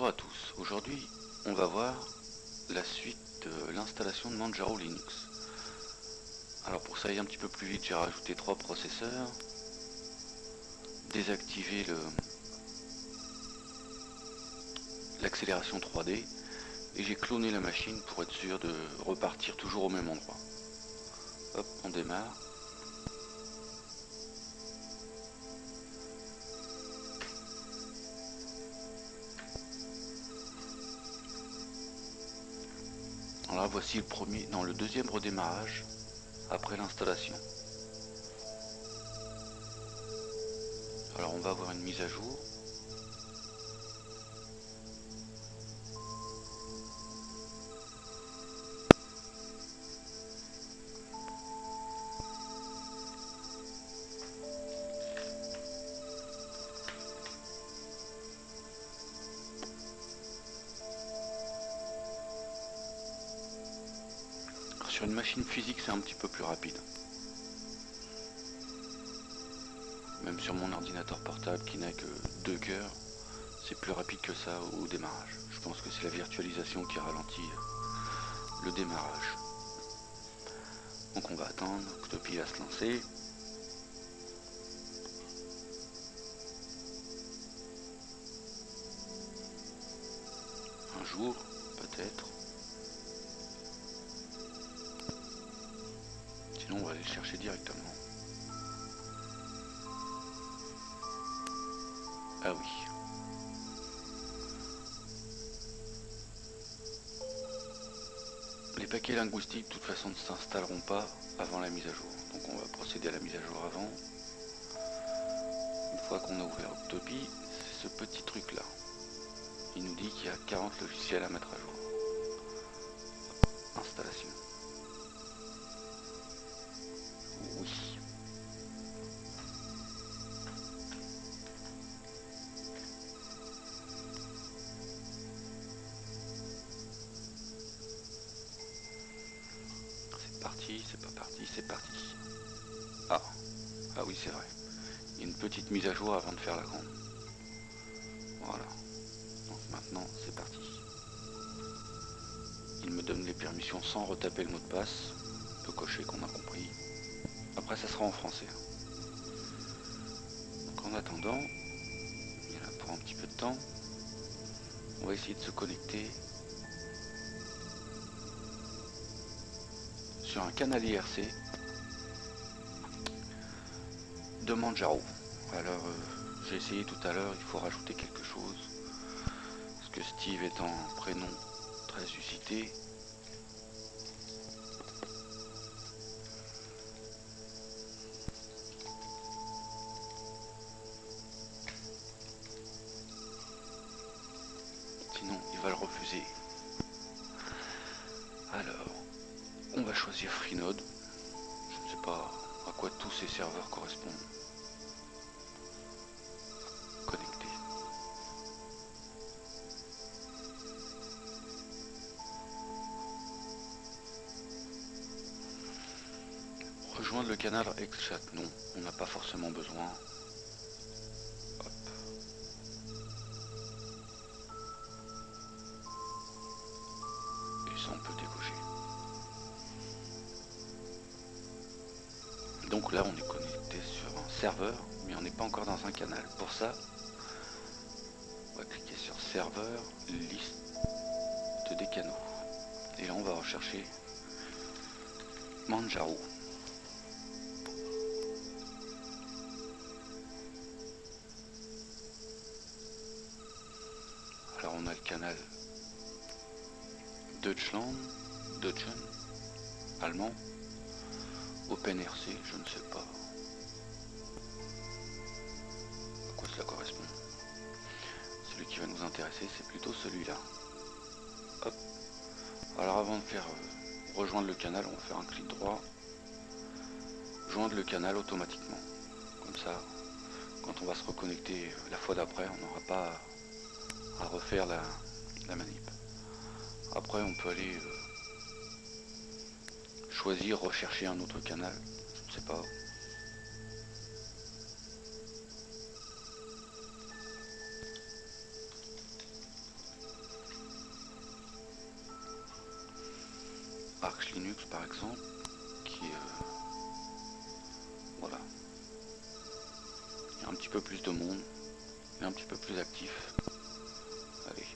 Bonjour à tous, aujourd'hui on va voir la suite de l'installation de Manjaro Linux. Alors pour ça aller un petit peu plus vite, j'ai rajouté 3 processeurs, désactivé l'accélération 3D et j'ai cloné la machine pour être sûr de repartir toujours au même endroit. Hop, on démarre. Alors voici le deuxième redémarrage après l'installation. Alors on va avoir une mise à jour. Sur une machine physique c'est un petit peu plus rapide. Même sur mon ordinateur portable qui n'a que 2 cœurs, c'est plus rapide que ça au démarrage. Je pense que c'est la virtualisation qui ralentit le démarrage. Donc on va attendre que Octopi va se lancer. Un jour, peut-être. Sinon on va aller le chercher directement. Ah oui. Les paquets linguistiques de toute façon ne s'installeront pas avant la mise à jour. Donc on va procéder à la mise à jour avant. Une fois qu'on a ouvert Octopi, c'est ce petit truc là. Il nous dit qu'il y a 40 logiciels à mettre à jour. Installation. Oui. C'est parti, c'est pas parti, c'est parti. Ah oui c'est vrai. Il y a une petite mise à jour avant de faire la grande. Voilà. Donc maintenant c'est parti. Il me donne les permissions sans retaper le mot de passe. On peut cocher qu'on a compris. Après ça sera en français. Donc en attendant, il est là pour un petit peu de temps. On va essayer de se connecter sur un canal IRC de Manjaro. Alors j'ai essayé tout à l'heure, il faut rajouter quelque chose. Parce que Steve étant un prénom très usité. Sinon il va le refuser. Alors, on va choisir Freenode. Je ne sais pas à quoi tous ces serveurs correspondent. Connecter. Rejoindre le canal XChat. Non, on n'a pas forcément besoin. Hop. Et ça on peut décocher. Donc là on est connecté sur un serveur, mais on n'est pas encore dans un canal. Pour ça, on va cliquer sur serveur, liste des canaux. Et là on va rechercher Manjaro. Alors on a le canal Deutschland, allemand, OpenRC, je ne sais pas à quoi cela correspond. Celui qui va nous intéresser, c'est plutôt celui-là. Hop. Alors avant de faire rejoindre le canal, on va faire un clic droit, joindre le canal automatiquement. Comme ça, quand on va se reconnecter la fois d'après, on n'aura pas à refaire la manip. Après, on peut aller choisir, rechercher un autre canal, je ne sais pas. Arch Linux par exemple, qui est voilà, il y a un petit peu plus de monde, il est un petit peu plus actif. Allez,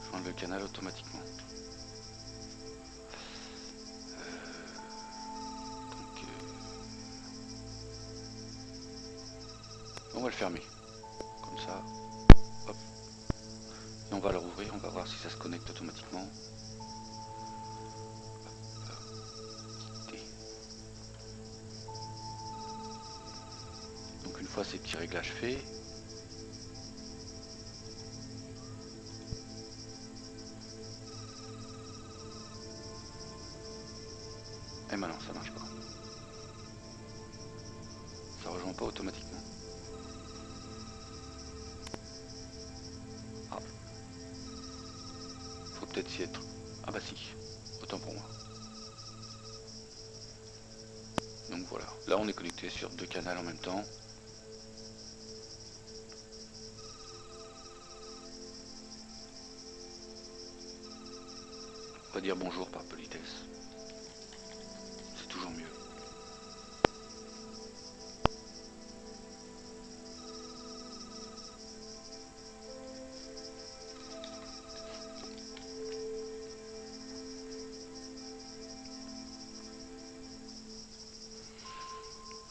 je joins le canal automatiquement. On va le fermer, comme ça, hop, et on va le rouvrir, on va voir si ça se connecte automatiquement. Donc une fois ces petits réglages faits, et maintenant ça marche pas, ça rejoint pas automatiquement. Ah, faut peut-être s'y être. Ah bah si, autant pour moi. Donc voilà, là on est connecté sur 2 canaux en même temps. On va dire bonjour par politesse, c'est toujours mieux.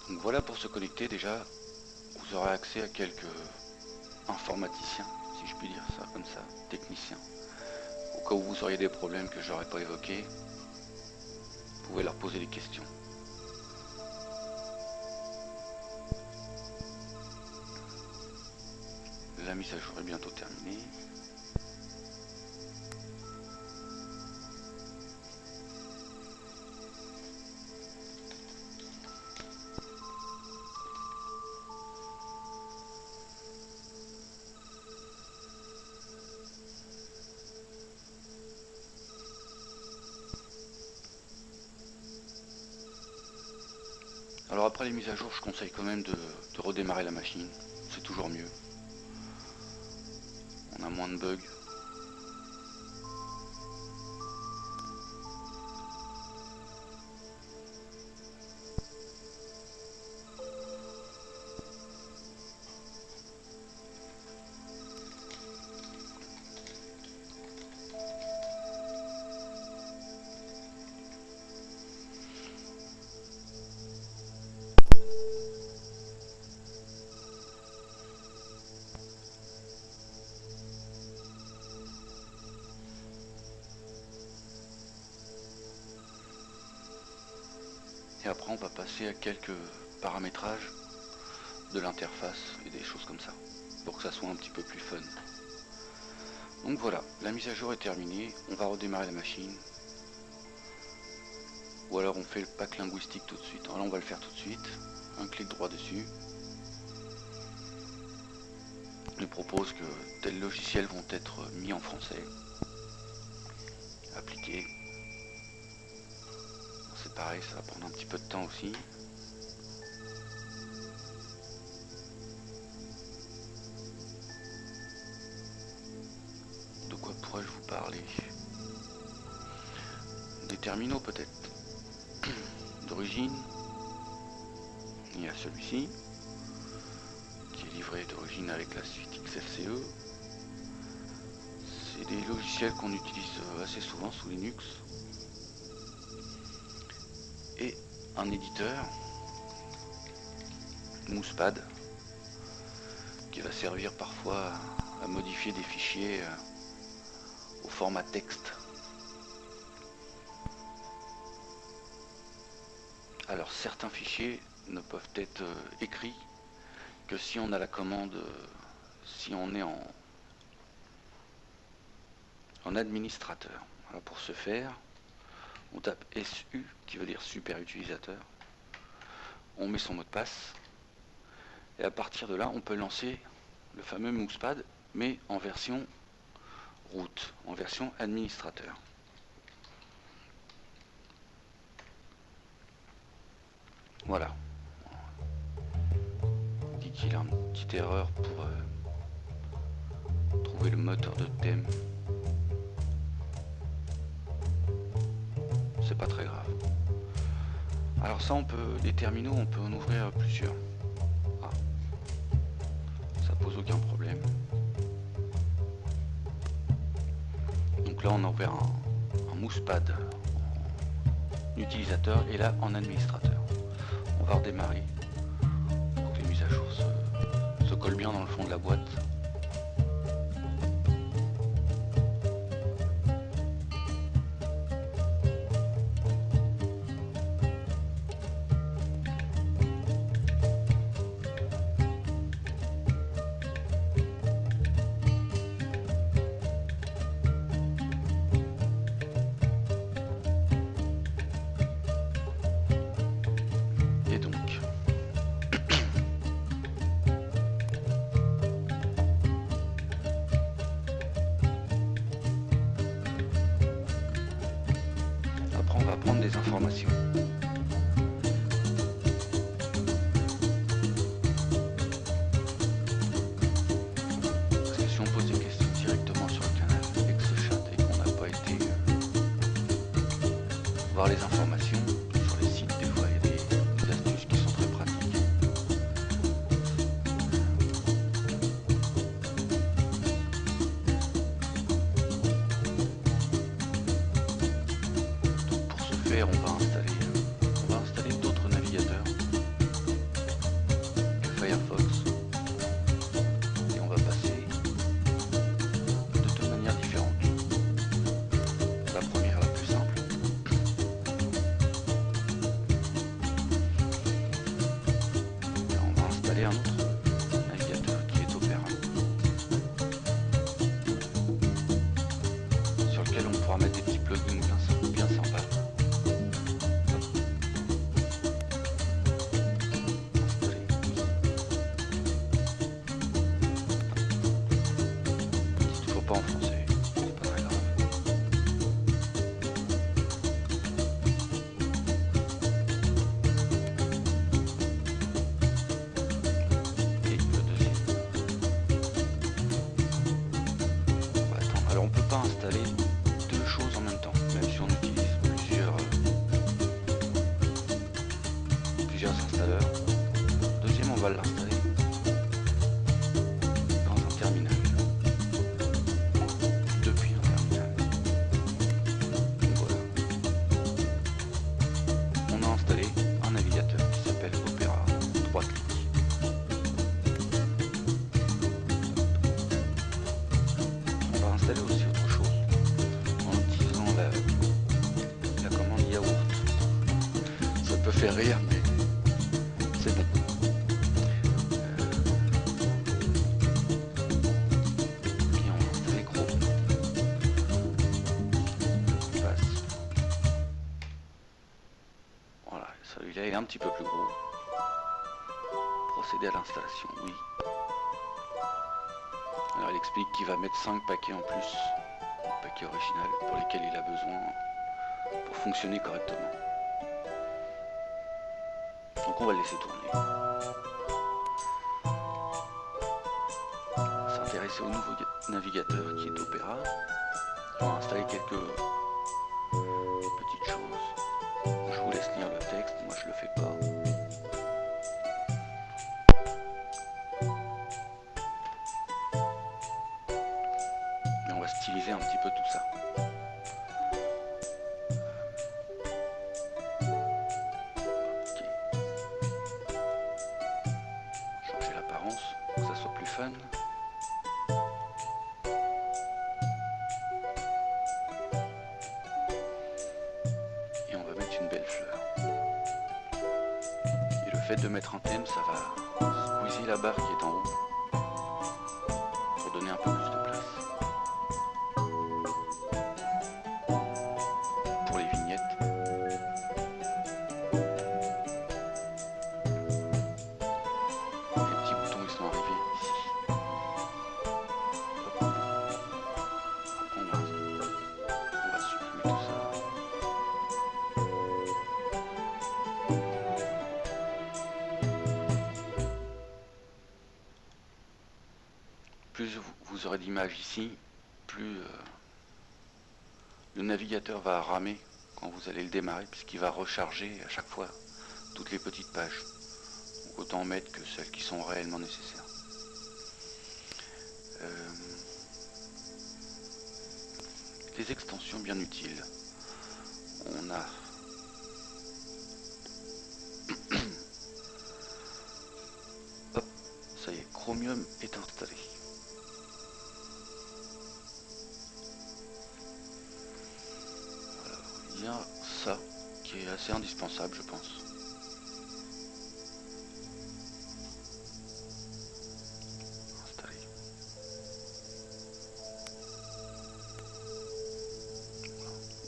Donc voilà, pour se connecter déjà, vous aurez accès à quelques informaticiens, si je puis dire ça comme ça, techniciens. Au cas où vous auriez des problèmes que j'aurais pas évoqués, vous pouvez leur poser des questions. La mise à jour est bientôt terminée. Alors après les mises à jour, je conseille quand même de redémarrer la machine, c'est toujours mieux. On a moins de bugs. Et après on va passer à quelques paramétrages de l'interface et des choses comme ça, pour que ça soit un petit peu plus fun. Donc voilà, la mise à jour est terminée, on va redémarrer la machine. Ou alors on fait le pack linguistique tout de suite. Alors là on va le faire tout de suite, un clic droit dessus. Il propose que tels logiciels vont être mis en français. Appliquer. C'est pareil, ça va prendre un petit peu de temps aussi. De quoi pourrais-je vous parler? Des terminaux peut-être. D'origine. Il y a celui-ci, qui est livré d'origine avec la suite XFCE. C'est des logiciels qu'on utilise assez souvent sous Linux. Et un éditeur, Mousepad, qui va servir parfois à modifier des fichiers au format texte. Alors certains fichiers ne peuvent être écrits que si on a la commande, si on est en administrateur. Alors pour ce faire, on tape SU, qui veut dire super utilisateur, on met son mot de passe, et à partir de là, on peut lancer le fameux Mousepad, mais en version root, en version administrateur. Voilà. Il dit qu'il a une petite erreur pour trouver le moteur de thème. c'est pas très grave. Alors ça, on peut, les terminaux, on peut en ouvrir plusieurs. Ah. Ça pose aucun problème. Donc là, on a ouvert un mousepad en utilisateur et là en administrateur. On va redémarrer pour que les mises à jour se collent bien dans le fond de la boîte. Et donc, après on va prendre des informations. Parce que si on pose des questions directement sur le canal avec ce chat et qu'on n'a pas été voir les informations sur les sites, des fois il y a des astuces qui sont très pratiques. Donc pour ce faire, on va installer d'autres navigateurs que Firefox et on va passer de deux manières différentes. La première, la plus simple, on va installer un autre navigateur qui est Opera, sur lequel on pourra mettre des petits plugins bien sympas. Il ne faut pas enfoncer, c'est pas très grave. Et le deuxième. On va attendre. Alors on peut pas installer deux choses en même temps, même si on utilise plusieurs installeurs. Le deuxième, on va l'installer dans un terminal, depuis un terminal. Donc voilà. On a installé un navigateur qui s'appelle Opera 3 clics. On va installer aussi autre chose en utilisant la commande yaourt. Ça peut faire rire, mais c'est bon. Puis on va installer gros. On passe. Voilà, celui-là il est un petit peu plus gros. Procéder à l'installation, oui. Alors il explique qu'il va mettre 5 paquets en plus, le paquet original, pour lesquels il a besoin pour fonctionner correctement. Donc on va le laisser tourner. On va s'intéresser au nouveau navigateur qui est Opera. On va installer quelques petites choses. Je vous laisse lire le texte, moi je le fais pas. Mais on va styliser un petit peu tout ça. Ok. Changer l'apparence pour que ça soit plus fun. Et on va mettre une belle fleur. Et le fait de mettre un thème, ça va squeezer la barre qui est en haut pour donner un peu plus de place. Pour les vignettes. Les petits boutons ils sont arrivés ici. Hop. Après on va supprimer tout ça. Plus vous aurez d'images ici, plus le navigateur va ramer quand vous allez le démarrer, puisqu'il va recharger à chaque fois toutes les petites pages. Donc autant mettre que celles qui sont réellement nécessaires. Des extensions bien utiles. On a hop, ça y est, Chromium est installé. Alors, il y a ça qui est assez indispensable, je pense. Installé.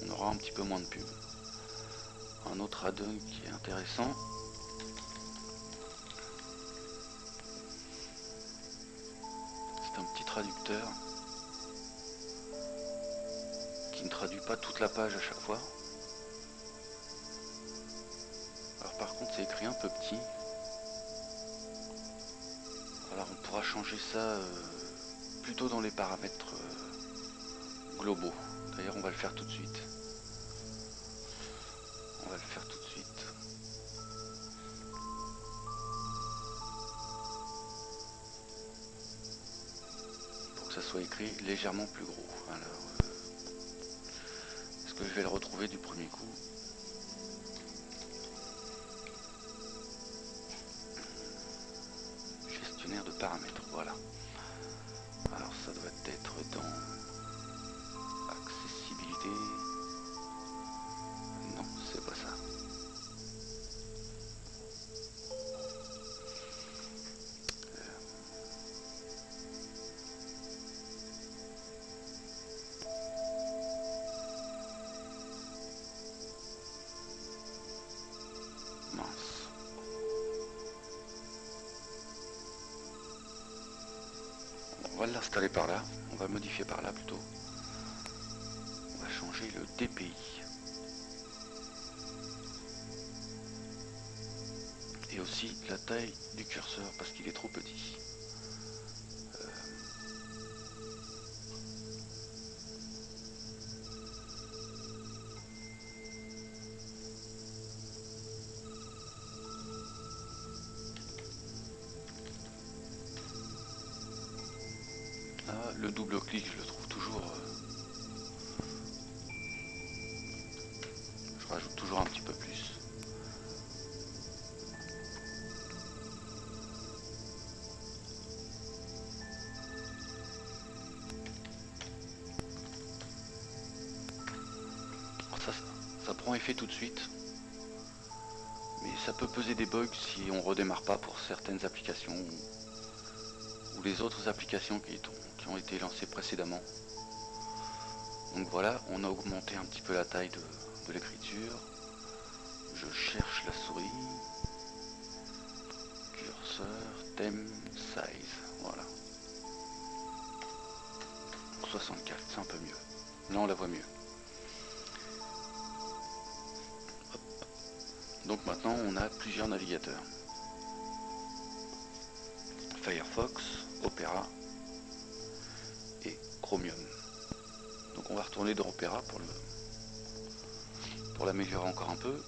On aura un petit peu moins de pub. Un autre add-on qui est intéressant. C'est un petit traducteur qui ne traduit pas toute la page à chaque fois. Alors par contre c'est écrit un peu petit. Alors on pourra changer ça plutôt dans les paramètres globaux. D'ailleurs on va le faire tout de suite. On va le faire tout de suite. Pour que ça soit écrit légèrement plus gros. Alors, est-ce que je vais le retrouver du premier coup? Gestionnaire de paramètres, voilà. Alors ça doit être dans accessibilité. Non, c'est pas ça. Mince. On va l'installer par là, on va modifier par là plutôt. On va changer le DPI. Et aussi la taille du curseur parce qu'il est trop petit. Là, le double clic, je le trouve toujours... je rajoute toujours un petit peu plus. Ça prend effet tout de suite, mais ça peut peser des bugs si on redémarre pas pour certaines applications ou les autres applications qui ont été lancées précédemment. Donc voilà, on a augmenté un petit peu la taille de l'écriture. Je cherche la souris, curseur, thème, size, voilà. 64, c'est un peu mieux. Là on la voit mieux. Donc maintenant on a plusieurs navigateurs. Firefox, Opera et Chromium. Donc on va retourner dans Opera pour l'améliorer encore un peu.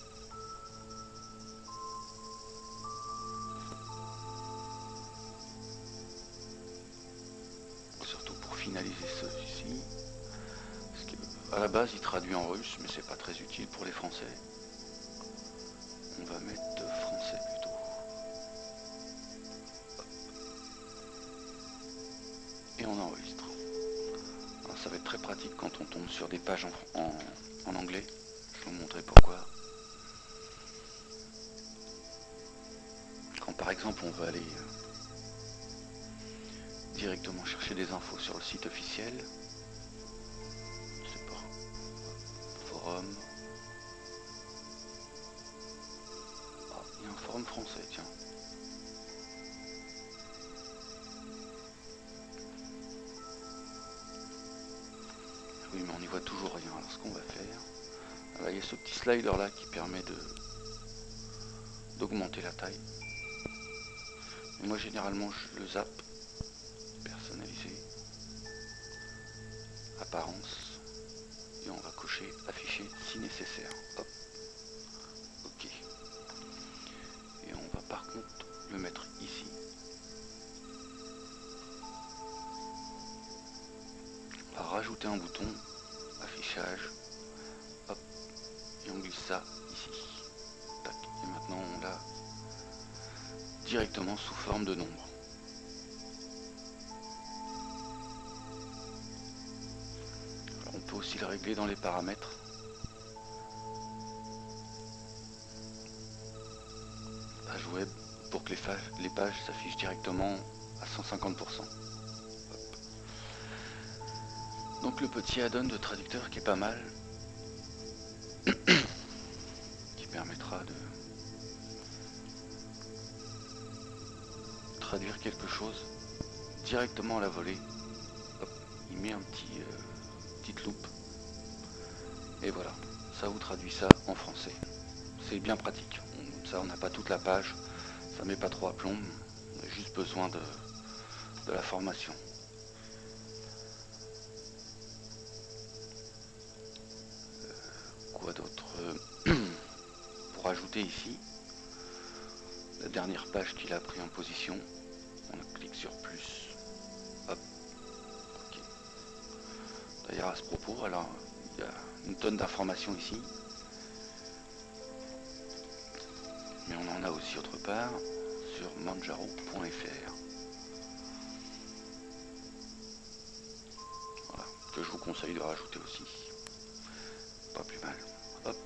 Surtout pour finaliser celui-ci. Parce qu'à la base il traduit en russe mais c'est pas très utile pour les Français. On va mettre français plutôt. Et on enregistre. Alors ça va être très pratique quand on tombe sur des pages en anglais. Je vais vous montrer pourquoi. Quand par exemple on va aller directement chercher des infos sur le site officiel. Je sais pas. Forum. Ah, il y a un forum français, tiens. Oui, mais on n'y voit toujours rien. Alors ce qu'on va faire, là, il y a ce petit slider là qui permet d'augmenter la taille. Et moi généralement je le zappe. Personnaliser. Apparence. Et on va cocher déclencher, afficher si nécessaire. Hop. Ok. Et on va par contre le mettre ici. On va rajouter un bouton, affichage. Hop. Et on glisse ça ici. Tac. Et maintenant on l'a directement sous forme de nombre. Alors on peut aussi le régler dans les paramètres. Page web pour que les pages s'affichent directement à 150%. Hop. Donc le petit add-on de traducteur qui est pas mal, qui permettra de traduire quelque chose directement à la volée. Hop, il met un petite loupe et voilà, ça vous traduit ça en français. C'est bien pratique. Comme ça on n'a pas toute la page, ça met pas trop à plomb, on a juste besoin de la formation. Quoi d'autre? Pour ajouter ici la dernière page qu'il a pris en position, on clique sur plus. Hop. Okay. D'ailleurs à ce propos, alors il y a une tonne d'informations ici, mais on en a aussi autre part sur manjaro.fr. Voilà, que je vous conseille de rajouter aussi. Pas plus mal. Hop.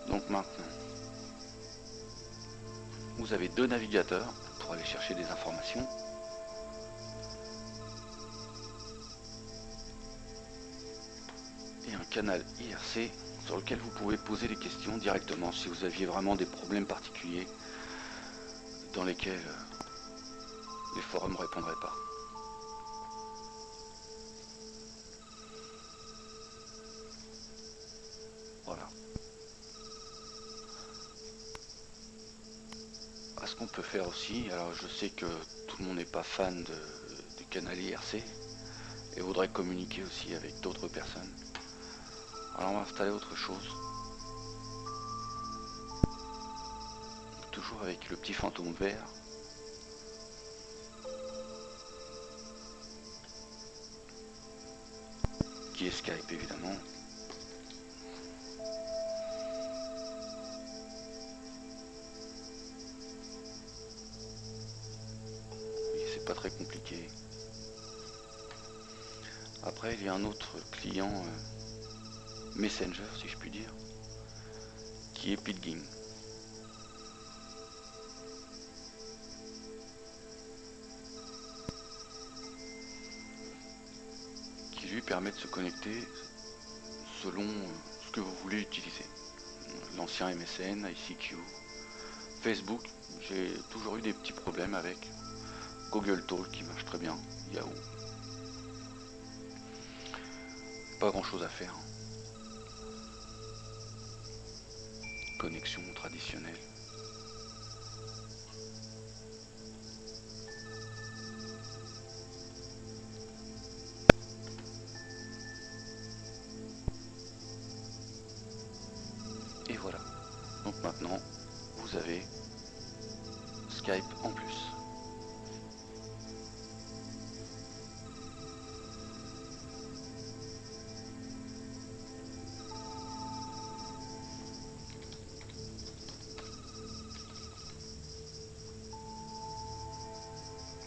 Donc maintenant, vous avez deux navigateurs pour aller chercher des informations. Et un canal IRC sur lequel vous pouvez poser des questions directement si vous aviez vraiment des problèmes particuliers dans lesquels les forums ne répondraient pas. Voilà. Ce qu'on peut faire aussi, alors je sais que tout le monde n'est pas fan du canal IRC et voudrait communiquer aussi avec d'autres personnes. Alors on va installer autre chose. Toujours avec le petit fantôme vert. Qui est Skype évidemment. C'est pas très compliqué. Après il y a un autre client Messenger si je puis dire, qui est Pidgin. Qui lui permet de se connecter selon ce que vous voulez utiliser. L'ancien MSN, ICQ, Facebook, j'ai toujours eu des petits problèmes avec. Google Talk qui marche très bien, Yahoo. Pas grand chose à faire. Connexion traditionnelle. Et voilà. Donc maintenant, vous avez Skype en plus.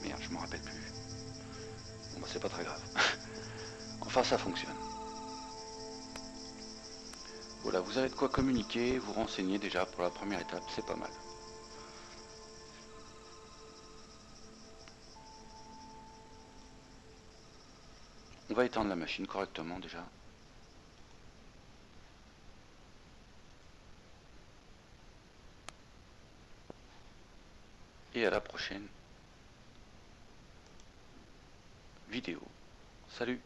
Merde, je me rappelle plus. Bon bah c'est pas très grave. Enfin ça fonctionne. Voilà, vous avez de quoi communiquer, vous renseigner déjà pour la première étape, c'est pas mal. On va éteindre la machine correctement déjà. Et à la prochaine vidéo. Salut!